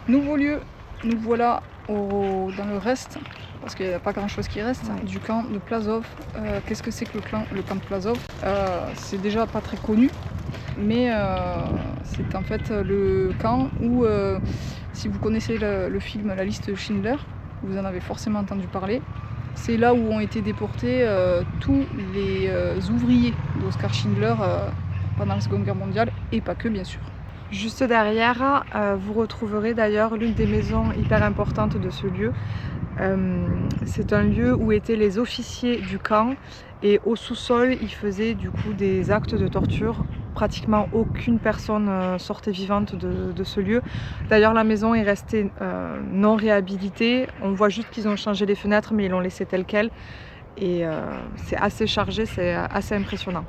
Nouveau lieu, nous voilà dans le reste, parce qu'il n'y a pas grand chose qui reste, Ouais. du camp de Plazov. Qu'est-ce que c'est que le camp de Plazov? C'est déjà pas très connu, mais c'est en fait le camp où, si vous connaissez le film La liste de Schindler, vous en avez forcément entendu parler. C'est là où ont été déportés tous les ouvriers d'Oskar Schindler pendant la Seconde Guerre mondiale, et pas que bien sûr. Juste derrière, vous retrouverez d'ailleurs l'une des maisons hyper importantes de ce lieu. C'est un lieu où étaient les officiers du camp et au sous-sol, ils faisaient du coup des actes de torture. Pratiquement aucune personne sortait vivante de ce lieu. D'ailleurs, la maison est restée non réhabilitée. On voit juste qu'ils ont changé les fenêtres, mais ils l'ont laissée telle quelle. Et c'est assez chargé, c'est assez impressionnant.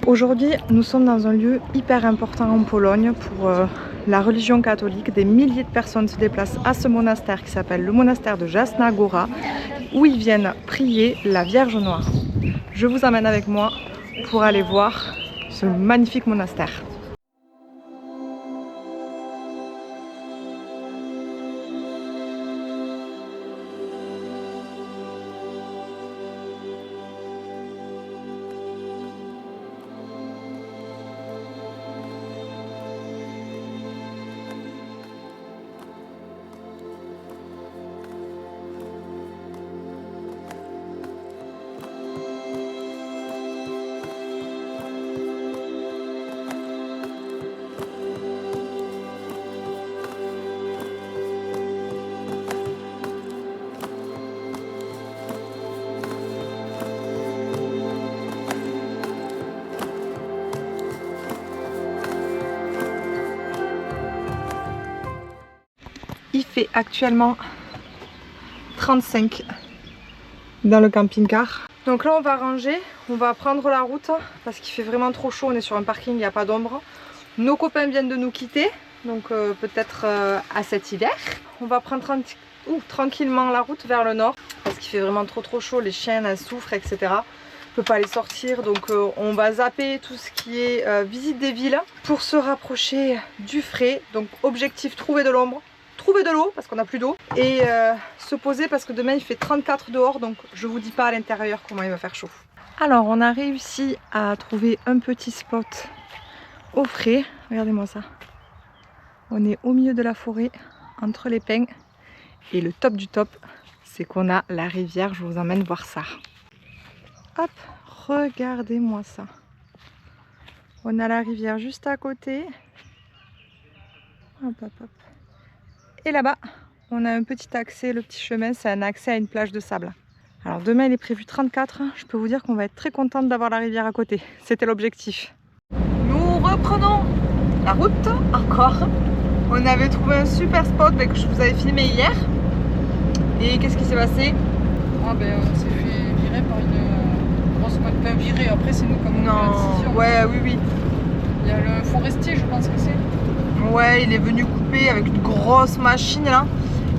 Aujourd'hui, nous sommes dans un lieu hyper important en Pologne pour la religion catholique. Des milliers de personnes se déplacent à ce monastère qui s'appelle le monastère de Jasna Góra, où ils viennent prier la Vierge Noire. Je vous emmène avec moi pour aller voir ce magnifique monastère. Il fait actuellement 35 dans le camping-car. Donc là on va ranger, on va prendre la route parce qu'il fait vraiment trop chaud, on est sur un parking, il n'y a pas d'ombre. Nos copains viennent de nous quitter, donc peut-être à cet hiver. On va prendre tranquillement la route vers le nord parce qu'il fait vraiment trop chaud, les chiens elles souffrent, etc. On ne peut pas les sortir, donc on va zapper tout ce qui est visite des villes pour se rapprocher du frais. Donc objectif, trouver de l'ombre, trouver de l'eau parce qu'on n'a plus d'eau et se poser parce que demain il fait 34 dehors, donc je vous dis pas à l'intérieur comment il va faire chaud. Alors on a réussi à trouver un petit spot au frais, regardez-moi ça. On est au milieu de la forêt entre les pins et le top du top c'est qu'on a la rivière, je vous emmène voir ça. Hop, regardez-moi ça. On a la rivière juste à côté. Hop hop hop. Et là-bas, on a un petit accès, le petit chemin, c'est un accès à une plage de sable. Alors demain, il est prévu 34. Je peux vous dire qu'on va être très contente d'avoir la rivière à côté. C'était l'objectif. Nous reprenons la route encore. On avait trouvé un super spot que je vous avais filmé hier. Et qu'est-ce qui s'est passé? On s'est fait virer par une grosse pas virée. Après, c'est nous comme on fait la décision. Ouais, oui. Il y a le forestier, je pense que c'est. Ouais, il est venu couper avec une grosse machine là.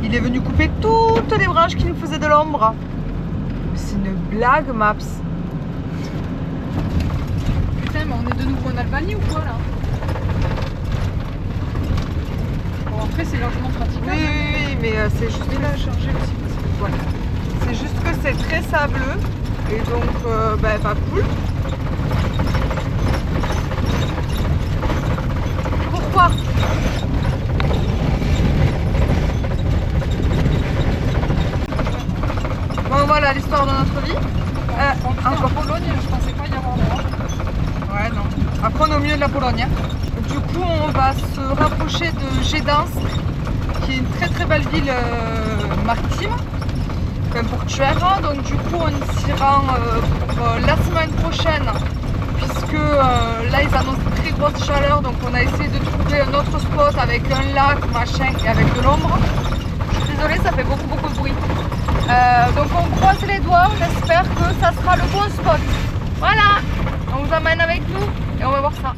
Il est venu couper toutes les branches qui nous faisaient de l'ombre. C'est une blague, Maps. Putain, mais on est de nouveau en Albanie ou quoi là? Bon, après, c'est largement praticable. Oui, mais c'est juste là, charger aussi. Ouais. C'est juste que c'est très sableux et donc pas cool. Pourquoi? Bon voilà l'histoire de notre vie. En Pologne, je pensais pas y avoir droit. Ouais non. Après on est au milieu de la Pologne. Du coup on va se rapprocher de Gdańsk, qui est une très belle ville maritime, comme portuaire. Donc du coup on s'y rend pour la semaine prochaine, puisque là ils annoncent une très grosse chaleur, donc on a essayé de trouver un autre spot avec un lac, machin, et avec de l'ombre. Je suis désolée, ça fait beaucoup de bruit. Donc on croise les doigts, on espère que ça sera le bon spot. Voilà, on vous emmène avec nous et on va voir ça.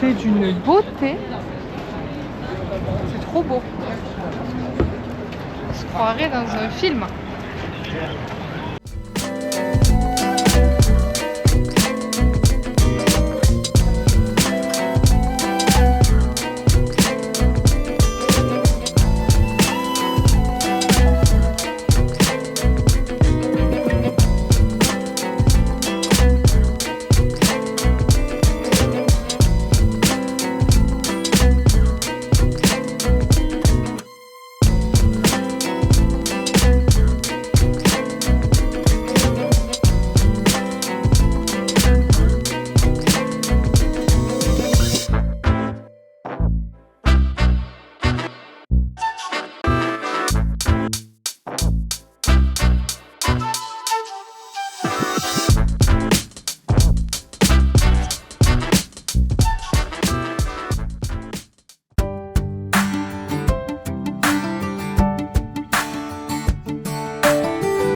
C'est d'une beauté, c'est trop beau. On se croirait dans un film.